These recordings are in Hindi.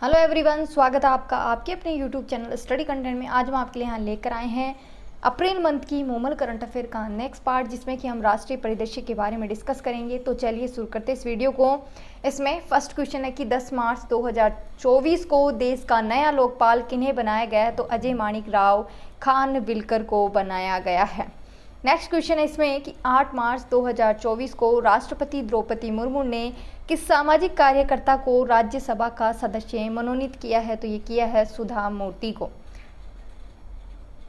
हेलो एवरीवन, स्वागत है आपका आपके अपने यूट्यूब चैनल स्टडी कंटेंट में। आज हम आपके लिए यहाँ लेकर आए हैं अप्रैल मंथ की मोमल करंट अफेयर का नेक्स्ट पार्ट, जिसमें कि हम राष्ट्रीय परिदृश्य के बारे में डिस्कस करेंगे। तो चलिए शुरू करते हैं इस वीडियो को। इसमें फर्स्ट क्वेश्चन है कि 10 मार्च 2024 को देश का नया लोकपाल किन्हें बनाया गया है? तो अजय माणिक राव खानविलकर को बनाया गया है। नेक्स्ट क्वेश्चन है इसमें कि 8 मार्च 2024 को राष्ट्रपति द्रौपदी मुर्मू ने किस सामाजिक कार्यकर्ता को राज्यसभा का सदस्य मनोनीत किया है? तो ये किया है सुधा मूर्ति को।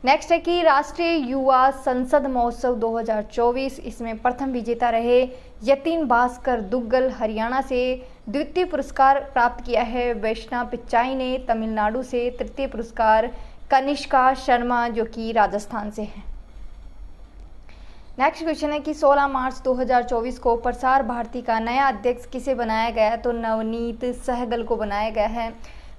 नेक्स्ट है कि राष्ट्रीय युवा संसद महोत्सव 2024, इसमें प्रथम विजेता रहे यतीन भास्कर दुग्गल हरियाणा से। द्वितीय पुरस्कार प्राप्त किया है वैष्णव पिच्चाई ने तमिलनाडु से। तृतीय पुरस्कार कनिष्का शर्मा जो कि राजस्थान से है। नेक्स्ट क्वेश्चन है कि 16 मार्च 2024 को प्रसार भारती का नया अध्यक्ष किसे बनाया गया है? तो नवनीत सहगल को बनाया गया है।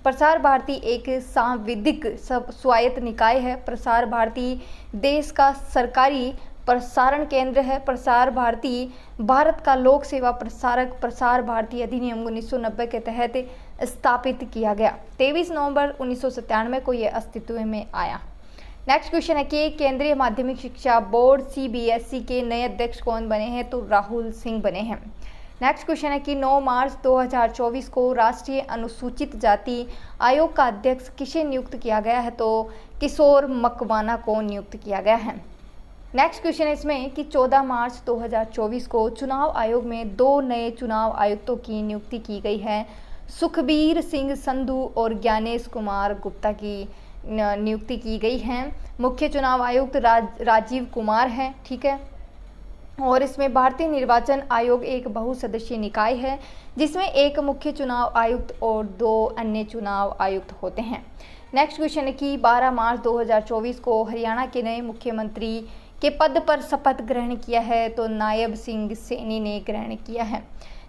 प्रसार भारती एक सांविधिक स्वायत्त निकाय है। प्रसार भारती देश का सरकारी प्रसारण केंद्र है। प्रसार भारती भारत का लोक सेवा प्रसारक प्रसार भारती अधिनियम 1990 के तहत स्थापित किया गया। 23 नवंबर 1997 को यह अस्तित्व में आया। नेक्स्ट क्वेश्चन है कि केंद्रीय माध्यमिक शिक्षा बोर्ड CBSE के नए अध्यक्ष कौन बने हैं? तो राहुल सिंह बने हैं। नेक्स्ट क्वेश्चन है कि 9 मार्च 2024 को राष्ट्रीय अनुसूचित जाति आयोग का अध्यक्ष किसे नियुक्त किया गया है? तो किशोर मकवाना को नियुक्त किया गया है। नेक्स्ट क्वेश्चन है इसमें कि 14 मार्च 2024 को चुनाव आयोग में 2 नए चुनाव आयुक्तों की नियुक्ति की गई है। सुखबीर सिंह संधू और ज्ञानेश कुमार गुप्ता की नियुक्ति की गई है। मुख्य चुनाव आयुक्त राजीव कुमार हैं, ठीक है। और इसमें भारतीय निर्वाचन आयोग एक बहुसदस्यीय निकाय है, जिसमें एक मुख्य चुनाव आयुक्त और 2 अन्य चुनाव आयुक्त होते हैं। नेक्स्ट क्वेश्चन है कि 12 मार्च 2024 को हरियाणा के नए मुख्यमंत्री के पद पर शपथ ग्रहण किया है? तो नायब सिंह सैनी ने ग्रहण किया है।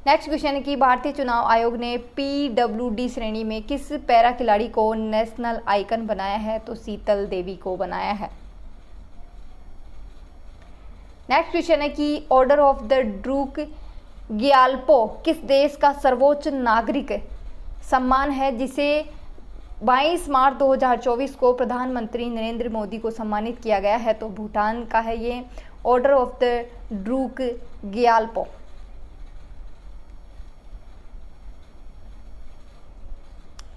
नेक्स्ट क्वेश्चन है कि भारतीय चुनाव आयोग ने PWD श्रेणी में किस पैरा खिलाड़ी को नेशनल आइकन बनाया है? तो शीतल देवी को बनाया है। नेक्स्ट क्वेश्चन है कि order of the Duke Gyalpo किस देश का सर्वोच्च नागरिक सम्मान है, जिसे 22 मार्च 2024 को प्रधानमंत्री नरेंद्र मोदी को सम्मानित किया गया है? तो भूटान का है ये order of the Duke Gyalpo.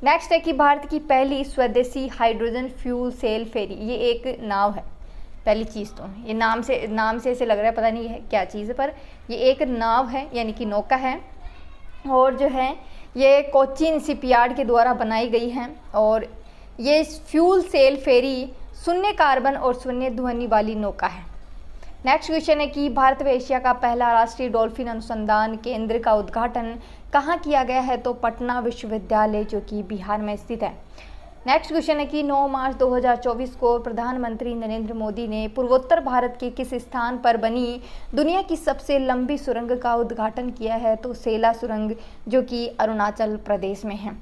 Next है कि भारत की पहली स्वदेशी हाइड्रोजन फ्यूल सेल फेरी, ये एक नाव है। पहली चीज़ तो ये नाम से ऐसे लग रहा है पता नहीं है क्या चीज़ है, पर ये एक नाव है यानी कि नौका है। और जो है ये कोचीन शिपयार्ड के द्वारा बनाई गई है। और ये फ्यूल सेल फेरी शून्य कार्बन और शून्य ध्वनि वाली नौका है। नेक्स्ट क्वेश्चन है कि भारत व एशिया का पहला राष्ट्रीय डॉल्फिन अनुसंधान केंद्र का उद्घाटन कहाँ किया गया है? तो पटना विश्वविद्यालय जो कि बिहार में स्थित है। नेक्स्ट क्वेश्चन है कि 9 मार्च 2024 को प्रधानमंत्री नरेंद्र मोदी ने पूर्वोत्तर भारत के किस स्थान पर बनी दुनिया की सबसे लंबी सुरंग का उद्घाटन किया है? तो सेला सुरंग जो कि अरुणाचल प्रदेश में है।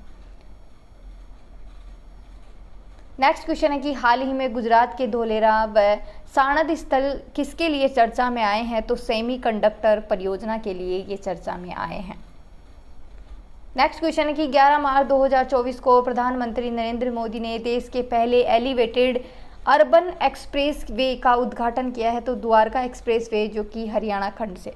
नेक्स्ट क्वेश्चन है कि हाल ही में गुजरात के धोलेरा व साणंद स्थल किसके लिए चर्चा में आए हैं? तो सेमीकंडक्टर परियोजना के लिए ये चर्चा में आए हैं। नेक्स्ट क्वेश्चन है कि 11 मार्च 2024 को प्रधानमंत्री नरेंद्र मोदी ने देश के पहले एलिवेटेड अर्बन एक्सप्रेस वे का उद्घाटन किया है? तो द्वारका एक्सप्रेस वे जो कि हरियाणा खंड से।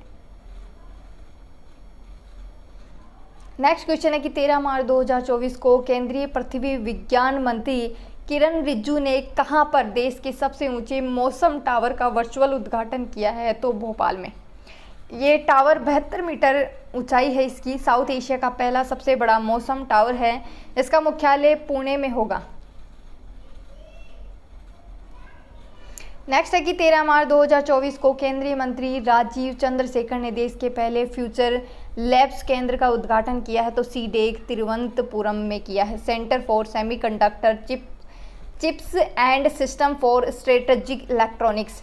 नेक्स्ट क्वेश्चन है कि 13 मार्च 2024 को केंद्रीय पृथ्वी विज्ञान मंत्री किरण रिजिजू ने कहां पर देश के सबसे ऊंचे मौसम टावर का वर्चुअल उद्घाटन किया है? तो भोपाल में। ये टावर 72 मीटर ऊंचाई है इसकी। साउथ एशिया का पहला सबसे बड़ा मौसम टावर है। इसका मुख्यालय पुणे में होगा। नेक्स्ट है कि 13 मार्च 2024 को केंद्रीय मंत्री राजीव चंद्रशेखर ने देश के पहले फ्यूचर लैब्स केंद्र का उद्घाटन किया है? तो सीडेक तिरुवनंतपुरम में किया है। Centre for semiconductor chips and system for strategic electronics.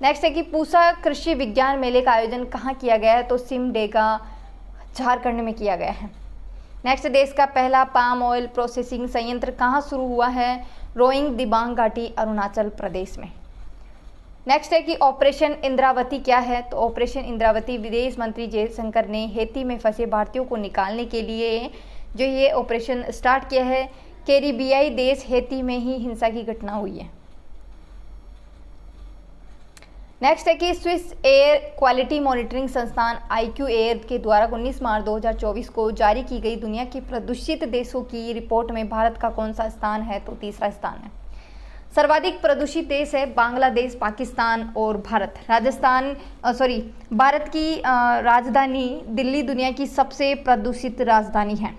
Next है कि पूसा कृषि विज्ञान मेले का आयोजन कहाँ किया गया है? तो सिमडेगा झारखंड में किया गया है। नेक्स्ट, देश का पहला पाम ऑयल प्रोसेसिंग संयंत्र कहाँ शुरू हुआ है? रोइंग दिबांग घाटी अरुणाचल प्रदेश में। नेक्स्ट है कि ऑपरेशन इंद्रावती क्या है। तो ऑपरेशन इंद्रावती विदेश मंत्री जयशंकर ने हैती में फंसे भारतीयों को निकालने के लिए जो ये ऑपरेशन स्टार्ट किया है। कैरिबियाई देश हैती में ही हिंसा की घटना हुई है। नेक्स्ट है कि स्विस एयर क्वालिटी मॉनिटरिंग संस्थान IQ एयर के द्वारा 19 मार्च 2024 को जारी की गई दुनिया के प्रदूषित देशों की रिपोर्ट में भारत का कौन सा स्थान है। तो तीसरा स्थान है। सर्वाधिक प्रदूषित देश है बांग्लादेश, पाकिस्तान और भारत। भारत की राजधानी दिल्ली दुनिया की सबसे प्रदूषित राजधानी है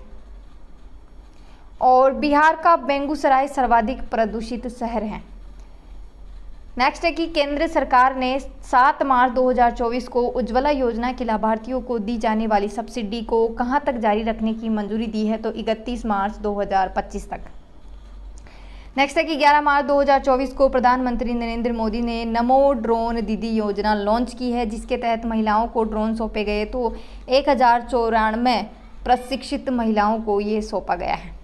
और बिहार का बेगूसराय सर्वाधिक प्रदूषित शहर है। नेक्स्ट है कि केंद्र सरकार ने 7 मार्च 2024 को उज्ज्वला योजना के लाभार्थियों को दी जाने वाली सब्सिडी को कहां तक जारी रखने की मंजूरी दी है। तो 31 मार्च 2025 तक। नेक्स्ट है कि 11 मार्च 2024 को प्रधानमंत्री नरेंद्र मोदी ने नमो ड्रोन दीदी योजना लॉन्च की है, जिसके तहत महिलाओं को ड्रोन सौंपे गए। तो 1094 प्रशिक्षित महिलाओं को ये सौंपा गया है।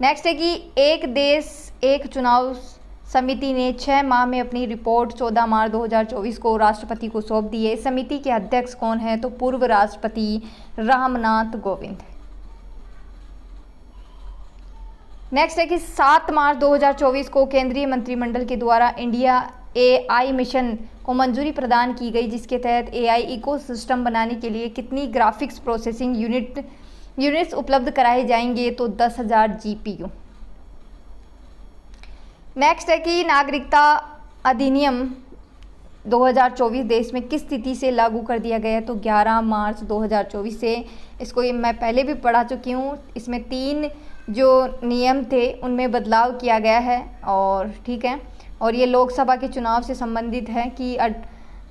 नेक्स्ट है कि एक देश एक चुनाव समिति ने 6 माह में अपनी रिपोर्ट 14 मार्च 2024 को राष्ट्रपति को सौंप दी है। समिति के अध्यक्ष कौन है। तो पूर्व राष्ट्रपति रामनाथ कोविंद। नेक्स्ट है कि 7 मार्च 2024 को केंद्रीय मंत्रिमंडल के द्वारा इंडिया AI मिशन को मंजूरी प्रदान की गई, जिसके तहत AI इकोसिस्टम बनाने के लिए कितनी ग्राफिक्स प्रोसेसिंग यूनिट्स उपलब्ध कराए जाएंगे। तो 10,000 GPU। नेक्स्ट है कि नागरिकता अधिनियम 2024 देश में किस तिथि से लागू कर दिया गया है। तो 11 मार्च 2024 से। इसको ये मैं पहले भी पढ़ा चुकी हूँ। इसमें 3 जो नियम थे उनमें बदलाव किया गया है और ठीक है। और ये लोकसभा के चुनाव से संबंधित है कि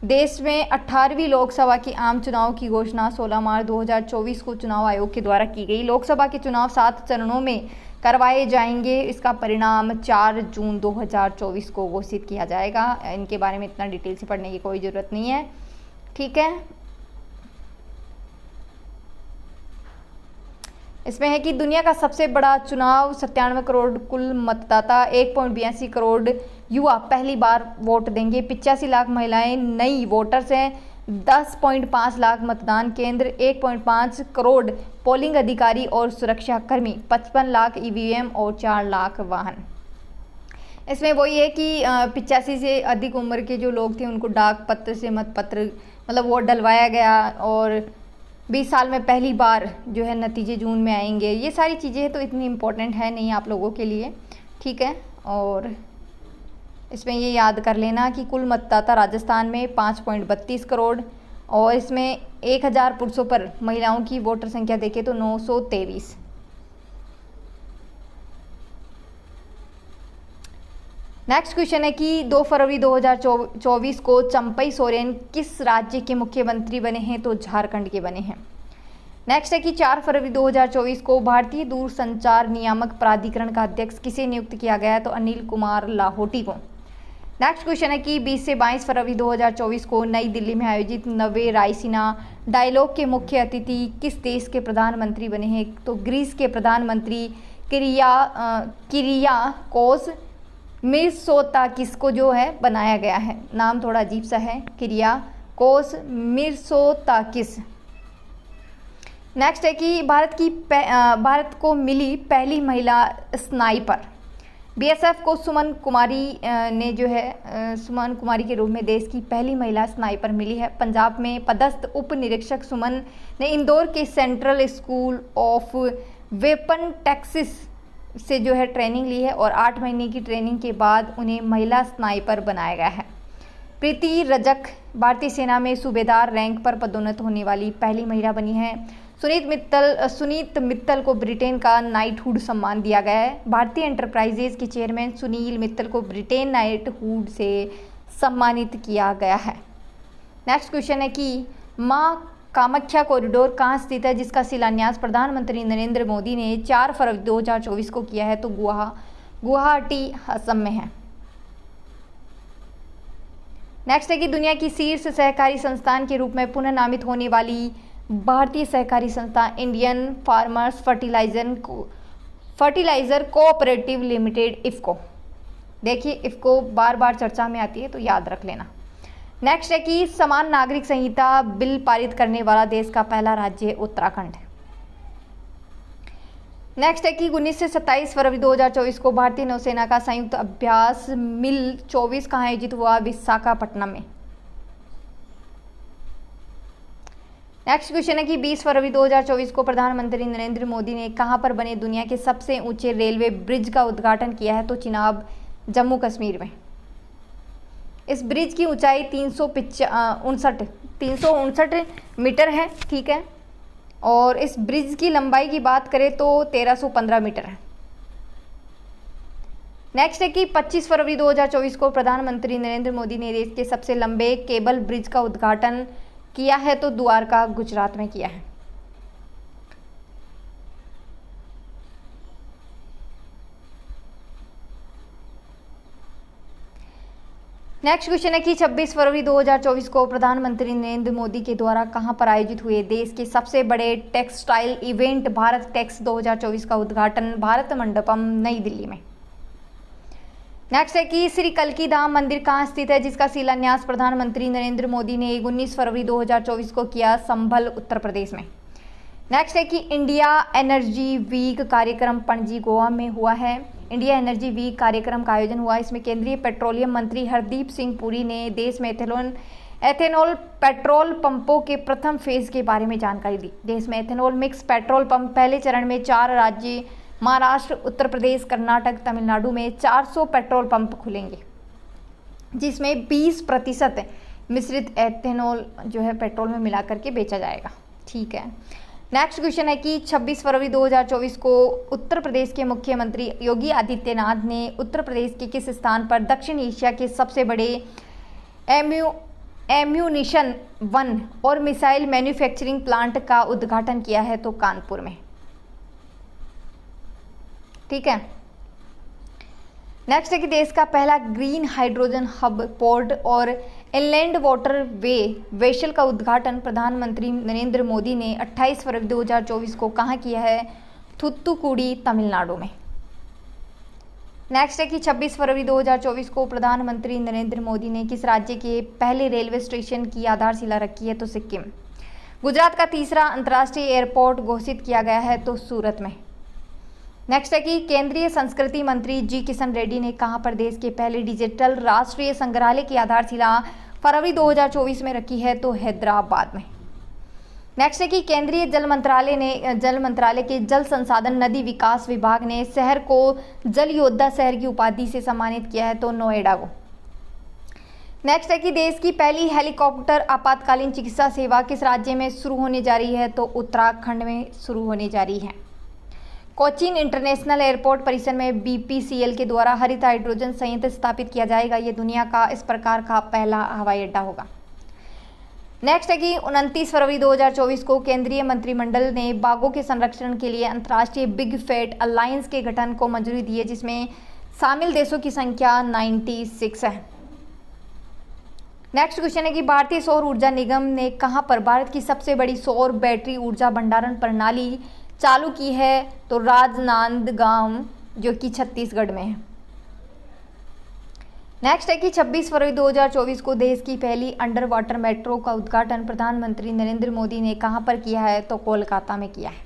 देश में 18वीं लोकसभा के आम चुनाव की घोषणा 16 मार्च 2024 को चुनाव आयोग के द्वारा की गई। लोकसभा के चुनाव 7 चरणों में करवाए जाएंगे। इसका परिणाम 4 जून 2024 को घोषित किया जाएगा। इनके बारे में इतना डिटेल से पढ़ने की कोई ज़रूरत नहीं है, ठीक है। इसमें है कि दुनिया का सबसे बड़ा चुनाव 97 करोड़ कुल मतदाता, 1.82 करोड़ युवा पहली बार वोट देंगे। 85 लाख महिलाएं नई वोटर्स हैं। 10.5 लाख मतदान केंद्र, 1.5 करोड़ पोलिंग अधिकारी और सुरक्षा कर्मी, 55 लाख EVM और 4 लाख वाहन। इसमें वही है कि 85 से अधिक उम्र के जो लोग थे उनको डाक पत्र से मतपत्र मतलब वोट डलवाया गया और 20 साल में पहली बार जो है नतीजे जून में आएंगे। ये सारी चीज़ें तो इतनी इम्पोर्टेंट है नहीं आप लोगों के लिए, ठीक है। और इसमें ये याद कर लेना कि कुल मतदाता राजस्थान में 5.32 करोड़ और इसमें 1000 पुरुषों पर महिलाओं की वोटर संख्या देखें तो 923। नेक्स्ट क्वेश्चन है कि 2 फरवरी 2024 को चंपई सोरेन किस राज्य के मुख्यमंत्री बने हैं। तो झारखंड के बने हैं। नेक्स्ट है कि 4 फरवरी 2024 को भारतीय दूरसंचार नियामक प्राधिकरण का अध्यक्ष किसे नियुक्त किया गया। तो अनिल कुमार लाहोटी को। नेक्स्ट क्वेश्चन है कि 20 से 22 फरवरी 2024 को नई दिल्ली में आयोजित 90वें रायसीना डायलॉग के मुख्य अतिथि किस देश के प्रधानमंत्री बने हैं। तो ग्रीस के प्रधानमंत्री किरियाकोस मित्सोताकिस को जो है बनाया गया है। नाम थोड़ा अजीब सा है, किरियाकोस मित्सोताकिस। नेक्स्ट है कि भारत को मिली पहली महिला स्नाइपर। BSF को सुमन कुमारी ने जो है सुमन कुमारी के रूप में देश की पहली महिला स्नाइपर मिली है। पंजाब में पदस्थ उप निरीक्षक सुमन ने इंदौर के central school of weapon Texas से जो है ट्रेनिंग ली है और 8 महीने की ट्रेनिंग के बाद उन्हें महिला स्नाइपर बनाया गया है। प्रीति रजक भारतीय सेना में सूबेदार रैंक पर पदोन्नत होने वाली पहली महिला बनी है। सुनीत मित्तल को ब्रिटेन का नाइटहुड सम्मान दिया गया है। भारतीय एंटरप्राइजेज के चेयरमैन सुनील मित्तल को ब्रिटेन नाइटहुड से सम्मानित किया गया है। नेक्स्ट क्वेश्चन है कि माँ कामाख्या कॉरिडोर कहाँ स्थित है, जिसका शिलान्यास प्रधानमंत्री नरेंद्र मोदी ने 4 फरवरी 2024 को किया है। तो गुवाहाटी असम में है। नेक्स्ट है कि दुनिया की शीर्ष सहकारी संस्थान के रूप में पुनः नामित होने वाली भारतीय सहकारी संस्था Indian farmers fertiliser cooperative limited IFFCO. देखिए इसको बार बार चर्चा में आती है तो याद रख लेना। नेक्स्ट है कि समान नागरिक संहिता बिल पारित करने वाला देश का पहला राज्य उत्तराखंड। नेक्स्ट है कि 19 से 27 फरवरी 2024 को भारतीय नौसेना का संयुक्त अभ्यास मिल 24 कहाँ आयोजित हुआ? विशाखापट्टनम में। नेक्स्ट क्वेश्चन है कि 20 फरवरी 2024 को प्रधानमंत्री नरेंद्र मोदी ने कहां पर बने दुनिया के सबसे ऊंचे रेलवे ब्रिज का उद्घाटन किया है? तो चिनाब, जम्मू कश्मीर में। इस ब्रिज की ऊंचाई 359 मीटर है, ठीक है, और इस ब्रिज की लंबाई की बात करें तो 1315 मीटर है। नेक्स्ट है कि 25 फरवरी 2024 को प्रधानमंत्री नरेंद्र मोदी ने देश के सबसे लंबे केबल ब्रिज का उद्घाटन किया है? तो द्वारका, गुजरात में किया है। नेक्स्ट क्वेश्चन है कि 26 फरवरी 2024 को प्रधानमंत्री नरेंद्र मोदी के द्वारा कहां पर आयोजित हुए देश के सबसे बड़े टेक्सटाइल इवेंट भारत टेक्स 2024 का उद्घाटन? भारत मंडपम, नई दिल्ली में। नेक्स्ट है कि श्री कल्की धाम मंदिर कहाँ स्थित है, जिसका शिलान्यास प्रधानमंत्री नरेंद्र मोदी ने 19 फरवरी 2024 को किया? संभल, उत्तर प्रदेश में। नेक्स्ट है कि इंडिया एनर्जी वीक कार्यक्रम पणजी, गोवा में हुआ है। इंडिया एनर्जी वीक कार्यक्रम का आयोजन हुआ। इसमें केंद्रीय पेट्रोलियम मंत्री हरदीप सिंह पुरी ने देश में एथेनॉल पेट्रोल पंपों के प्रथम फेज के बारे में जानकारी दी। देश में एथेनॉल मिक्स पेट्रोल पंप पहले चरण में 4 राज्य महाराष्ट्र, उत्तर प्रदेश, कर्नाटक, तमिलनाडु में 400 पेट्रोल पंप खुलेंगे, जिसमें 20% मिश्रित एथेनॉल जो है पेट्रोल में मिला करके बेचा जाएगा, ठीक है। नेक्स्ट क्वेश्चन है कि 26 फरवरी 2024 को उत्तर प्रदेश के मुख्यमंत्री योगी आदित्यनाथ ने उत्तर प्रदेश के किस स्थान पर दक्षिण एशिया के सबसे बड़े एम्यूनिशन वन और मिसाइल मैन्युफैक्चरिंग प्लांट का उद्घाटन किया है? तो कानपुर में, ठीक है। नेक्स्ट है कि देश का पहला ग्रीन हाइड्रोजन हब पोर्ट और इनलैंड वाटर वे वेसल का उद्घाटन प्रधानमंत्री नरेंद्र मोदी ने 28 फरवरी 2024 को कहाँ किया है? थूथुकुडी, तमिलनाडु में। नेक्स्ट है कि 26 फरवरी 2024 को प्रधानमंत्री नरेंद्र मोदी ने किस राज्य के पहले रेलवे स्टेशन की आधारशिला रखी है? तो सिक्किम। गुजरात का तीसरा अंतर्राष्ट्रीय एयरपोर्ट घोषित किया गया है? तो सूरत में। नेक्स्ट है कि केंद्रीय संस्कृति मंत्री जी किशन रेड्डी ने कहां पर देश के पहले डिजिटल राष्ट्रीय संग्रहालय की आधारशिला फरवरी 2024 में रखी है? तो हैदराबाद में। नेक्स्ट है कि केंद्रीय जल मंत्रालय के जल संसाधन नदी विकास विभाग ने शहर को जल योद्धा शहर की उपाधि से सम्मानित किया है? तो नोएडा को। नेक्स्ट है कि देश की पहली हेलीकॉप्टर आपातकालीन चिकित्सा सेवा किस राज्य में शुरू होने जा रही है? तो उत्तराखंड में शुरू होने जा रही है। कोचीन इंटरनेशनल एयरपोर्ट परिसर में बीपीसीएल के द्वारा हरित हाइड्रोजन संयंत्र स्थापित किया जाएगा। ये दुनिया का इस प्रकार का पहला हवाई अड्डा होगा। नेक्स्ट है कि 29 फरवरी 2024 को केंद्रीय मंत्रिमंडल ने बाघों के संरक्षण के लिए अंतर्राष्ट्रीय बिग फैट अलायंस के गठन को मंजूरी दी है, जिसमें शामिल देशों की संख्या 96 है। नेक्स्ट क्वेश्चन है कि भारतीय सौर ऊर्जा निगम ने कहां पर भारत की सबसे बड़ी सौर बैटरी ऊर्जा भंडारण प्रणाली चालू की है? तो राजनांदगांव, जो कि छत्तीसगढ़ में है। नेक्स्ट है कि 26 फरवरी 2024 को देश की पहली अंडर वाटर मेट्रो का उद्घाटन प्रधानमंत्री नरेंद्र मोदी ने कहां पर किया है? तो कोलकाता में किया है।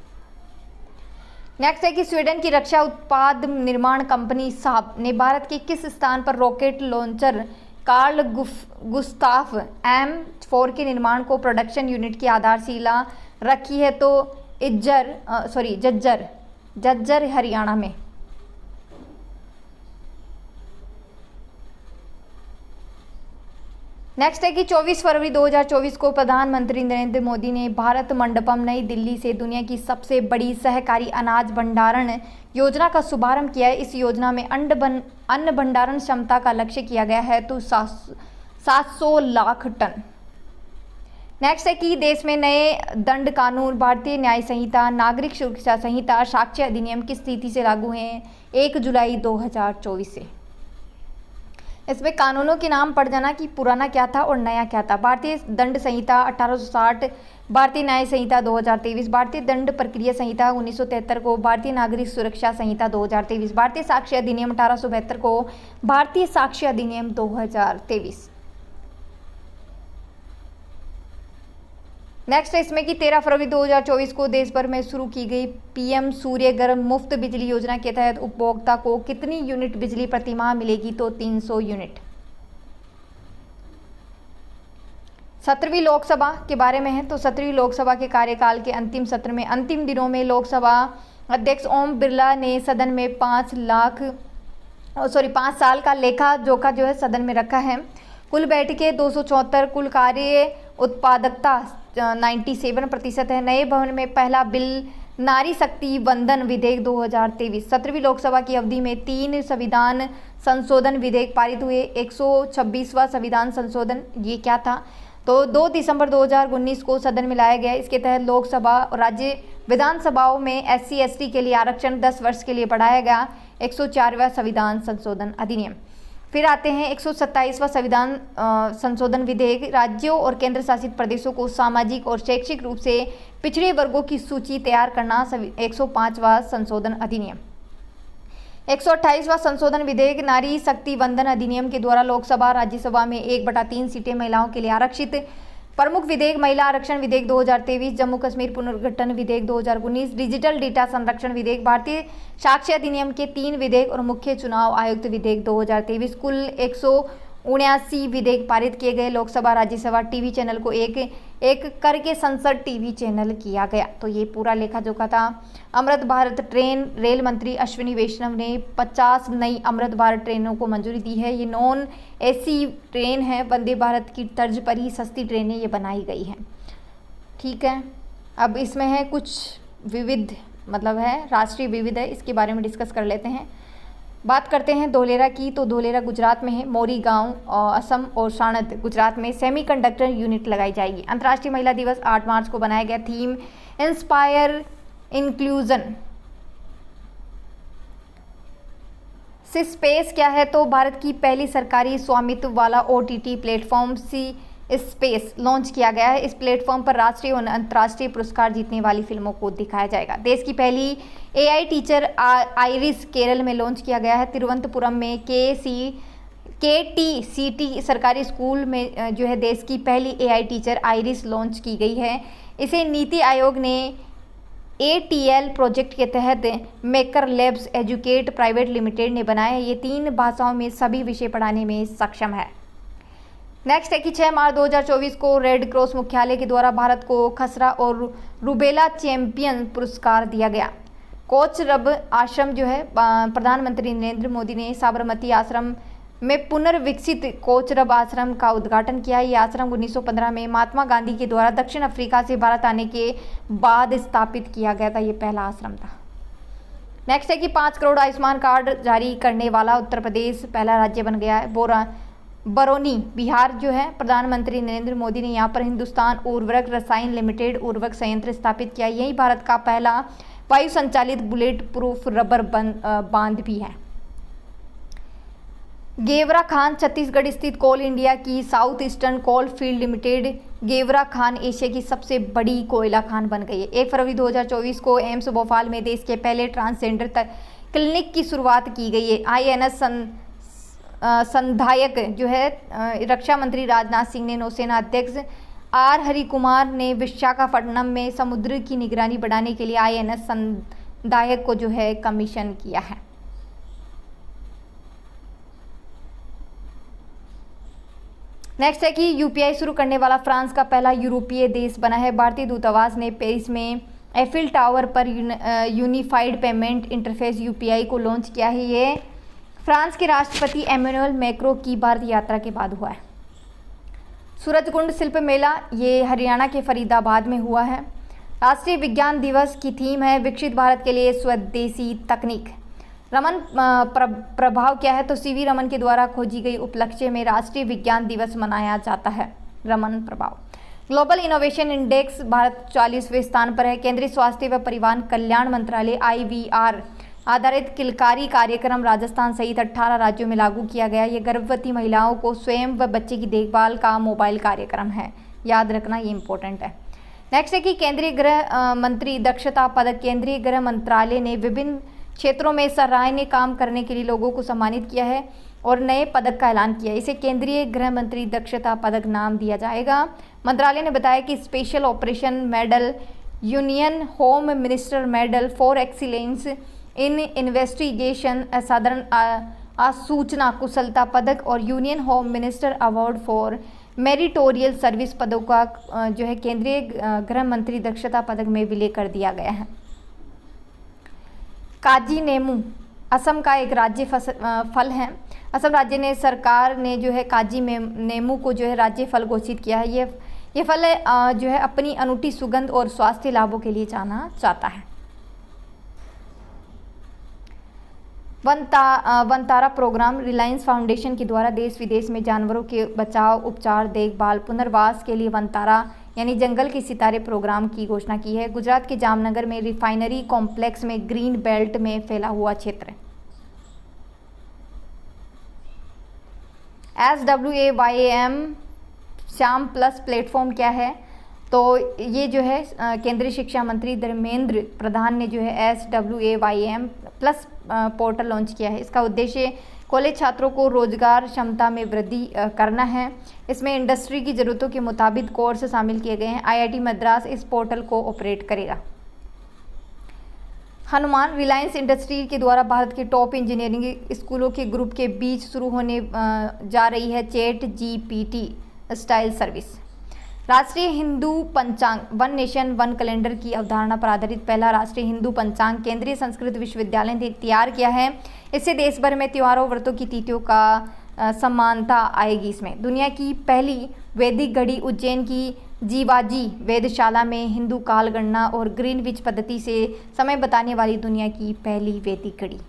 नेक्स्ट है कि स्वीडन की रक्षा उत्पाद निर्माण कंपनी साब ने भारत के किस स्थान पर rocket launcher Carl Gustaf M4 के निर्माण को प्रोडक्शन यूनिट की आधारशिला रखी है? तो झज्जर, हरियाणा में। नेक्स्ट है कि 24 फरवरी 2024 को प्रधानमंत्री नरेंद्र मोदी ने भारत मंडपम, नई दिल्ली से दुनिया की सबसे बड़ी सहकारी अनाज भंडारण योजना का शुभारंभ किया है। इस योजना में अन्न भंडारण क्षमता का लक्ष्य किया गया है? तो 700 लाख टन। नेक्स्ट है कि देश में नए दंड कानून, भारतीय न्याय संहिता, नागरिक सुरक्षा संहिता, साक्ष्य अधिनियम किस तिथि से लागू हैं? 1 जुलाई 2024 से। इसमें कानूनों के नाम पढ़ जाना कि पुराना क्या था और नया क्या था। भारतीय दंड संहिता 1860, भारतीय न्याय संहिता 2023, भारतीय दंड प्रक्रिया संहिता 1973 को, भारतीय नागरिक सुरक्षा संहिता 2023, भारतीय साक्ष्य अधिनियम 1872 को, भारतीय साक्ष्य अधिनियम 2023। नेक्स्ट है इसमें कि 13 फरवरी 2024 को देश भर में शुरू की गई पीएम सूर्य घर मुफ्त बिजली योजना के तहत उपभोक्ता को कितनी यूनिट बिजली प्रति माह मिलेगी? तो 300 यूनिट। 17वीं लोकसभा के बारे में है तो 17वीं लोकसभा के कार्यकाल के अंतिम सत्र में अंतिम दिनों में लोकसभा अध्यक्ष ओम बिरला ने सदन में 5 साल का लेखा जोखा जो है सदन में रखा है। कुल बैठकें 274, कुल कार्य उत्पादकता 97% है। नए भवन में पहला बिल नारी शक्ति वंदन विधेयक 2023। 17वीं लोकसभा की अवधि में 3 संविधान संशोधन विधेयक पारित हुए। 126वां संविधान संशोधन ये क्या था? तो 2 दिसंबर 2019 को सदन में लाया गया। इसके तहत लोकसभा और राज्य विधानसभाओं में SC/ST के लिए आरक्षण 10 वर्ष के लिए बढ़ाया गया। 104वां संविधान संशोधन अधिनियम। फिर आते हैं 127वां संविधान संशोधन विधेयक, राज्यों और केंद्र शासित प्रदेशों को सामाजिक और शैक्षिक रूप से पिछड़े वर्गों की सूची तैयार करना। 105वां संशोधन अधिनियम। 128वां संशोधन विधेयक, नारी शक्ति वंदन अधिनियम के द्वारा लोकसभा राज्यसभा में 1/3 सीटें महिलाओं के लिए आरक्षित। प्रमुख विधेयक, महिला आरक्षण विधेयक 2023, जम्मू कश्मीर पुनर्गठन विधेयक 2019, डिजिटल डेटा संरक्षण विधेयक, भारतीय साक्ष्य अधिनियम के 3 विधेयक और मुख्य चुनाव आयुक्त विधेयक 2023। कुल 179 विधेयक पारित किए गए। लोकसभा राज्यसभा टीवी चैनल को एक एक करके संसद टीवी चैनल किया गया। तो ये पूरा लेखा जोखा था। अमृत भारत ट्रेन, रेल मंत्री अश्विनी वैष्णव ने 50 नई अमृत भारत ट्रेनों को मंजूरी दी है। ये नॉन AC ट्रेन है, वंदे भारत की तर्ज पर ही सस्ती ट्रेनें ये बनाई गई हैं। ठीक है, अब इसमें है कुछ विविध, मतलब है राष्ट्रीय विविध है, इसके बारे में डिस्कस कर लेते हैं। बात करते हैं धोलेरा की, तो धोलेरा गुजरात में है, मोरीगांव असम और साणंद गुजरात में सेमीकंडक्टर यूनिट लगाई जाएगी। अंतर्राष्ट्रीय महिला दिवस 8 मार्च को बनाया गया। Theme inspire inclusion. स्पेस क्या है? तो भारत की पहली सरकारी स्वामित्व वाला OTT प्लेटफॉर्म स्पेस लॉन्च किया गया है। इस प्लेटफॉर्म पर राष्ट्रीय और अंतर्राष्ट्रीय पुरस्कार जीतने वाली फिल्मों को दिखाया जाएगा। देश की पहली AI टीचर आइरिस केरल में लॉन्च किया गया है। तिरुवनंतपुरम में KTCT सरकारी स्कूल में जो है देश की पहली AI टीचर आइरिस लॉन्च की गई है। इसे नीति आयोग ने ATL प्रोजेक्ट के तहत maker labs educate private limited ने बनाया है। ये 3 भाषाओं में सभी विषय पढ़ाने में सक्षम है। नेक्स्ट है कि 6 मार्च 2024 को रेड क्रॉस मुख्यालय के द्वारा भारत को खसरा और रूबेला चैंपियन पुरस्कार दिया गया। कोचरब आश्रम जो है प्रधानमंत्री नरेंद्र मोदी ने साबरमती आश्रम में पुनर्विकसित कोचरब आश्रम का उद्घाटन किया। ये आश्रम 1915 में महात्मा गांधी के द्वारा दक्षिण अफ्रीका से भारत आने के बाद स्थापित किया गया था। ये पहला आश्रम था। नेक्स्ट है कि 5 करोड़ आयुष्मान कार्ड जारी करने वाला उत्तर प्रदेश पहला राज्य बन गया है। बरौनी बिहार जो है प्रधानमंत्री नरेंद्र मोदी ने यहाँ पर हिंदुस्तान उर्वरक रसायन लिमिटेड उर्वरक संयंत्र स्थापित किया। यही भारत का पहला वायु संचालित बुलेट प्रूफ रबर बांध भी है। गेवरा खान छत्तीसगढ़ स्थित कोल इंडिया की South Eastern coal field limited Gevra खान एशिया की सबसे बड़ी कोयला खान बन गई है। 1 फरवरी 2024 को एम्स भोपाल में देश के पहले ट्रांसजेंडर क्लिनिक की शुरुआत की गई है। INS संधायक जो है रक्षा मंत्री राजनाथ सिंह ने नौसेना अध्यक्ष R हरिकुमार ने विशाखापट्टनम में समुद्र की निगरानी बढ़ाने के लिए INS संधायक को जो है कमीशन किया है। नेक्स्ट है कि UPI शुरू करने वाला फ्रांस का पहला यूरोपीय देश बना है। भारतीय दूतावास ने पेरिस में एफिल टावर पर यूनिफाइड पेमेंट इंटरफेस UPI को लॉन्च किया है। ये फ्रांस के राष्ट्रपति एमेनुअल मैक्रों की भारत यात्रा के बाद हुआ है। सूरजकुंड शिल्प मेला ये हरियाणा के फरीदाबाद में हुआ है। राष्ट्रीय विज्ञान दिवस की थीम है विकसित भारत के लिए स्वदेशी तकनीक। रमन प्रभाव क्या है? तो CV रमन के द्वारा खोजी गई उपलक्ष्य में राष्ट्रीय विज्ञान दिवस मनाया जाता है। रमन प्रभाव। ग्लोबल इनोवेशन इंडेक्स भारत 40वें स्थान पर है। केंद्रीय स्वास्थ्य व परिवार कल्याण मंत्रालय IVR आधारित किलकारी कार्यक्रम राजस्थान सहित 18 राज्यों में लागू किया गया। ये गर्भवती महिलाओं को स्वयं व बच्चे की देखभाल का मोबाइल कार्यक्रम है, याद रखना, ये इंपॉर्टेंट है। नेक्स्ट है कि केंद्रीय गृह मंत्री दक्षता पदक। केंद्रीय गृह मंत्रालय ने विभिन्न क्षेत्रों में सराहनीय काम करने के लिए लोगों को सम्मानित किया है और नए पदक का ऐलान किया है। इसे केंद्रीय गृह मंत्री दक्षता पदक नाम दिया जाएगा। मंत्रालय ने बताया कि special operation medal, union home minister medal for excellence in investigation, असाधारण आसूचना कुशलता पदक और union home minister award for meritorial service पदों का जो है केंद्रीय गृह मंत्री दक्षता पदक में विलय कर दिया गया है। काजी नेमू असम का एक राज्य फल है। असम राज्य ने सरकार ने जो है काजी नेमू को जो है राज्य फल घोषित किया है। ये फल जो है अपनी अनूठी सुगंध और स्वास्थ्य लाभों के लिए जाना जाता है। वनतारा प्रोग्राम रिलायंस फाउंडेशन के द्वारा देश विदेश में जानवरों के बचाव, उपचार, देखभाल, पुनर्वास के लिए वनतारा यानी जंगल के सितारे प्रोग्राम की घोषणा की है। गुजरात के जामनगर में रिफाइनरी कॉम्प्लेक्स में ग्रीन बेल्ट में फैला हुआ क्षेत्र SWAYAM श्याम प्लस प्लेटफॉर्म क्या है? तो ये जो है केंद्रीय शिक्षा मंत्री धर्मेंद्र प्रधान ने जो है SWAYAM प्लस पोर्टल लॉन्च किया है। इसका उद्देश्य कॉलेज छात्रों को रोजगार क्षमता में वृद्धि करना है। इसमें इंडस्ट्री की ज़रूरतों के मुताबिक कोर्स शामिल किए गए हैं। IIT मद्रास इस पोर्टल को ऑपरेट करेगा। हनुमान रिलायंस इंडस्ट्री के द्वारा भारत के टॉप इंजीनियरिंग स्कूलों के ग्रुप के बीच शुरू होने जा रही है ChatGPT स्टाइल सर्विस। राष्ट्रीय हिंदू पंचांग, वन नेशन वन कैलेंडर की अवधारणा पर आधारित पहला राष्ट्रीय हिंदू पंचांग केंद्रीय संस्कृत विश्वविद्यालय ने तैयार किया है। इससे देश भर में त्योहारों, व्रतों की तिथियों का समानता आएगी। इसमें दुनिया की पहली वैदिक घड़ी उज्जैन की जीवाजी वेधशाला में हिंदू काल गणना और ग्रीनविच पद्धति से समय बताने वाली दुनिया की पहली वैदिक घड़ी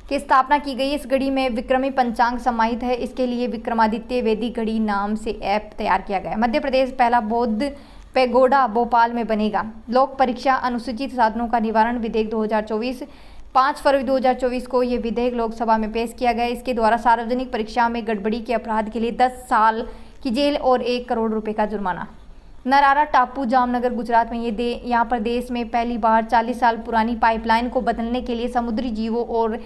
की स्थापना की गई। इस घड़ी में विक्रमी पंचांग समाहित है। इसके लिए विक्रमादित्य वैदिक घड़ी नाम से ऐप तैयार किया गया है। मध्य प्रदेश पहला बौद्ध पैगोडा भोपाल में बनेगा। लोक परीक्षा अनुसूचित साधनों का निवारण विधेयक 2024 5 फरवरी 2024 को ये विधेयक लोकसभा में पेश किया गया। इसके द्वारा सार्वजनिक परीक्षा में गड़बड़ी के अपराध के लिए 10 साल की जेल और 1 करोड़ रुपए का जुर्माना। नरारा टापू जामनगर गुजरात में यहाँ पर देश में पहली बार 40 साल पुरानी पाइपलाइन को बदलने के लिए समुद्री जीवों और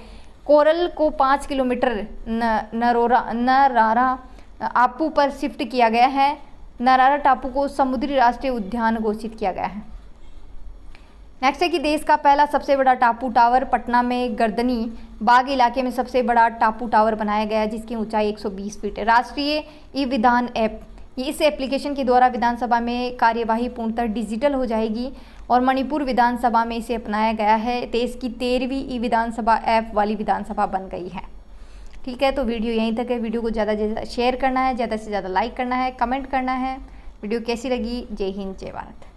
कोरल को 5 किलोमीटर नरारा टापू पर शिफ्ट किया गया है। नरारा टापू को समुद्री राष्ट्रीय उद्यान घोषित किया गया है। नेक्स्ट है कि देश का पहला सबसे बड़ा टापू टावर पटना में गर्दनी बाग इलाके में सबसे बड़ा टापू टावर बनाया गया है, जिसकी ऊंचाई 120 फीट है। राष्ट्रीय ई विधान ऐप, इस एप्लीकेशन के द्वारा विधानसभा में कार्यवाही पूर्णतः डिजिटल हो जाएगी और मणिपुर विधानसभा में इसे अपनाया गया है। देश की 13वीं ई विधानसभा ऐप वाली विधानसभा बन गई है। ठीक है, तो वीडियो यहीं तक है। वीडियो को ज़्यादा से ज़्यादा शेयर करना है, ज़्यादा से ज़्यादा लाइक करना है, कमेंट करना है। वीडियो कैसी लगी? जय हिंद, जय भारत।